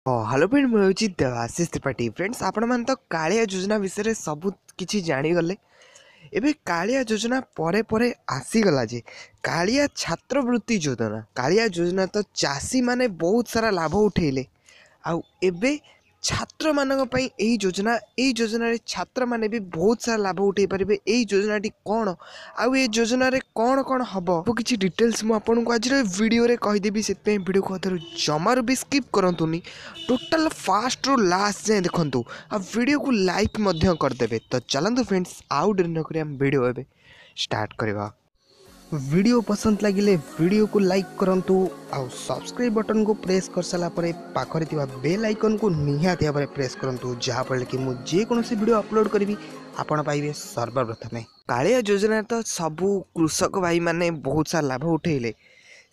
Hello friend मुझे Debashish Tripathi friends आपण मैंने तो कालिया योजना विषय रे सब किछि जानीगले। एबे कालिया योजना परे परे आसीगला जे कालिया छात्रवृत्ति योजना तो चाषी माने बहुत सारा लाभ उठेले। आउ एबे छात्र मानक पई एही योजना रे छात्र माने भी बहुत सारा लाभ उठे पारिबे। एही योजनाटी कोन आउ ए योजना रे कोन कोन हबो वो किछि डिटेल्स मु आपन को आज रे वीडियो रे कहि देबी। सेते वीडियो को अधर जमार भी स्किप करंतुनी, टोटल फास्ट रो लास्ट जाए देखंतु आ वीडियो को लाइक मध्य कर देबे। तो चलंतु फ्रेंड्स आउ डर न करी हम वीडियो एबे स्टार्ट करबा। वीडियो पसंद लगिले वीडियो को लाइक करंतु आउ सब्सक्राइब बटन को प्रेस कर साला परे पाखरे थिबा बेल आइकन को निहाती भाबरे प्रेस करंतु जहा पर कि मु जे कोनोसी वीडियो अपलोड करबी आपण पाइबे सर्वप्रथमे। कालिया योजना तो सबु कृषक भाई माने बहुत सारा लाभ उठेले।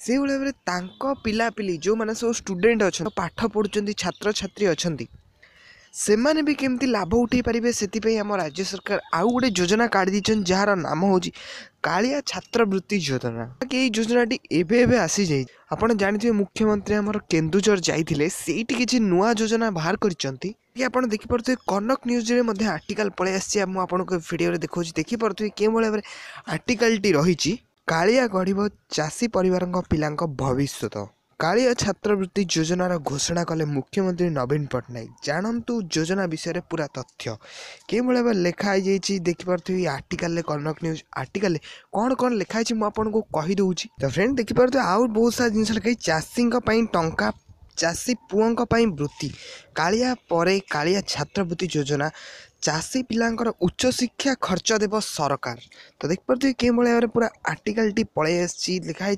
से भाई तांको पिला पिली जो माने सब स्टूडेंट अच्छा पाठ पढ़ुचंदी छात्र छात्री अच्छी से माने भी केमती लाभ उठे पारे से आम राज्य सरकार आउ गोटे योजना काढ़ी दीचन जार नाम हूँ कालिया छात्रवृत्ति योजना। ये योजनाटी एबे आसी जाई आपण जानिथिबे मुख्यमंत्री हमर केन्दुझर जाइथिले सेठी किछि नुआ योजना बाहर करिसंती। कि आपण देखि परथि कनक न्यूज रे मध्ये आर्टिकल पळे आसी हम आपण को वीडियो रे देखौछि देखि परथि के भले भाबरे आर्टिकल टी रहिछि। कालिया गढ़िब चाषी परिवार पिलांक भविष्यत। कालिया छात्रवृत्ति योजनार घोषणा कले मुख्यमंत्री नवीन पट्टनायक। जानतु योजना विषय पूरा तथ्य के भाव लिखाई देखिपे आर्टिकल कनक न्यूज आर्टिकल कौन कौन लिखाई मुझे को कहीदे। तो फ्रेंड देखिपे आउ बहुत सारा जिन लिखाई चाषी टंका चाषी पुओं वृत्ति कालिया परे कालिया छात्रवृत्ति योजना चाषी पिलांकर उच्च शिक्षा खर्च देव सरकार। तो देखिपे के भाव पूरा आर्टिकल टी पलि आसी लिखाई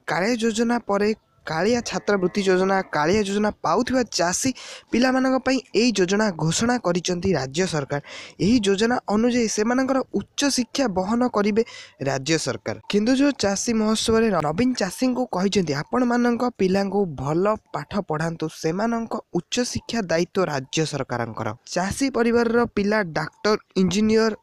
कालिया योजना परे कालिया छात्रवृत्ति योजना कालिया योजना पाउथिबा चाषी पिला मानक पई एई योजना घोषणा करिसंती राज्य सरकार। एही योजना अनुसार से मानकर उच्च शिक्षा बहन करिवे राज्य सरकार। किंतु जो चाषी महोत्सव रे नवीन चाषी को कहिसंती आपण मानक पिला को भल पाठ पढ़ांतु से मानक उच्च शिक्षा दायित्व राज्य सरकारंकर। चाषी परिवार रो पिला डॉक्टर इंजीनियर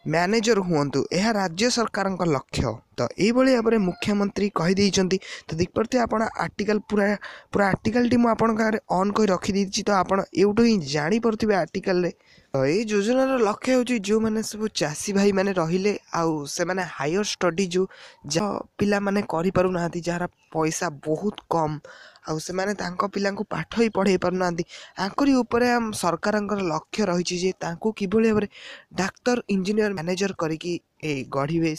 मैनेजर हुंतु यह राज्य सरकार लक्ष्य। तो यही भाव में मुख्यमंत्री कहीदे। तो देखते आप आर्टिकल पूरा पूरा आर्टिकल टी मुझे ऑन कर रखी। तो आप ही जापे आर्टिकल रे तो ये योजनार लक्ष्य हूँ जो मैंने सब चाषी भाई मैंने रहिले आउ से माने हायर स्टडी जो पिला माने करि पारु नाहंती जार पैसा बहुत कम आउ से माने तांको पिला को पाठ ही पढ़ाई पारु नाहंती आंकरी ऊपर हम सरकार लक्ष्य रही जे तांको किभली भाबरे डाक्टर इंजीनियर मैनेजर करिकी गढ़िबे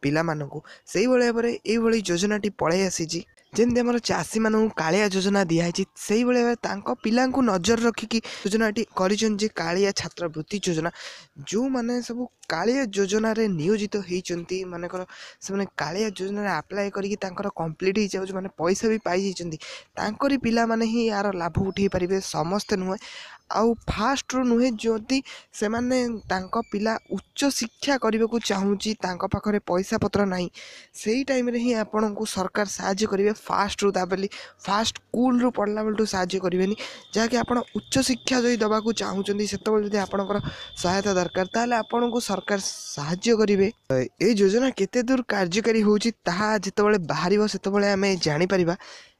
पिला मानकु सेही भली भाबरे एई भली योजनाटी पळै आसीजी। जेमती आमर चाषी मानू कालिया योजना दिखाई से भाव पिला नजर रखिकी योजनाटी करिछन जे कालिया छात्रवृत्ति योजना जो माने सब कालिया योजना रे नियोजित होती मानकर से कालिया योजना आप्लाय करिकी तांकर कंप्लीट हो जाउछ माने पैसा भी पाई जाइछन्ती तांकरी पिला माने ही यार लाभ उठे पारिबे समस्ते नुहे आउ फास्ट रो नुहे जदि से माने तांको पिला उच्च शिक्षा करने को चाहूँगी तांको पाखरे पैसा पत्र नहीं से टाइम रे ही आपन को सरकार साहाय्य करेंगे फास्ट रू ताबली फास्ट स्कूल रू पढ़ला बेलू साहाय्य करेंगे जहाँकि आप उच्च शिक्षा जो दवाक चाहूँगी से आपंकर सहायता दरकार ताले आपन को सरकार साहाय्य करेंगे। ये योजना केते दूर कार्यकारी होची ताहा जेतेबेले बाहरिबो सेतेबेले आमे जानि परिबा।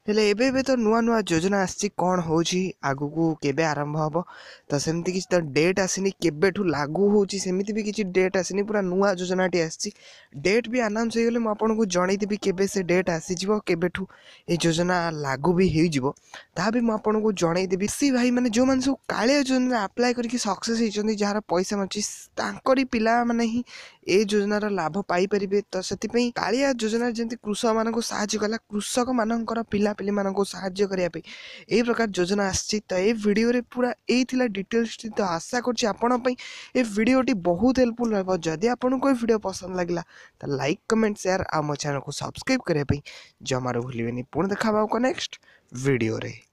हेले एबे तो नुआ नुआ योजना आसी कौन हो आगु को केबे आरंभ हम तो सेमती किसी तो डेट आसनी केबेठू लागू होची सेमिति भी किसी डेट आसनी पूरा नुआ योजनाटी आसी डेट भी अनाउंस हो गले मुझे जनईदेवी केबे से डेट आसीजिवो केबेठू ये योजना लागू भी हो जिवो ता भी मुझे को जनईदेवी। सी भाई माने जो माने सब कालिया योजना अप्लाई करके सक्सेस होइचंदी जार पैसा मची तांकरी पिला माने ही ए योजनार लाभ पाई परिबे। तो सेति कालिया योजना जेंति कृषक मानक साहाय्य कला कृषक मानकर पिला पिली मानक साहाय्य करिया पे ए प्रकार योजना आछि। तो ए वीडियो रे पूरा ए थिला डिटेल्स। तो आशा करछि आपण पई ए वीडियोटी बहुत हेल्पफुल रहबो। जदि आपण को वीडियो पसंद लागला तो लाइक कमेंट शेयर आ मो चैनल को सब्सक्राइब करिया पे जमारो भूलिबेनी। पुणी देखा को नेक्स्ट वीडियो रे।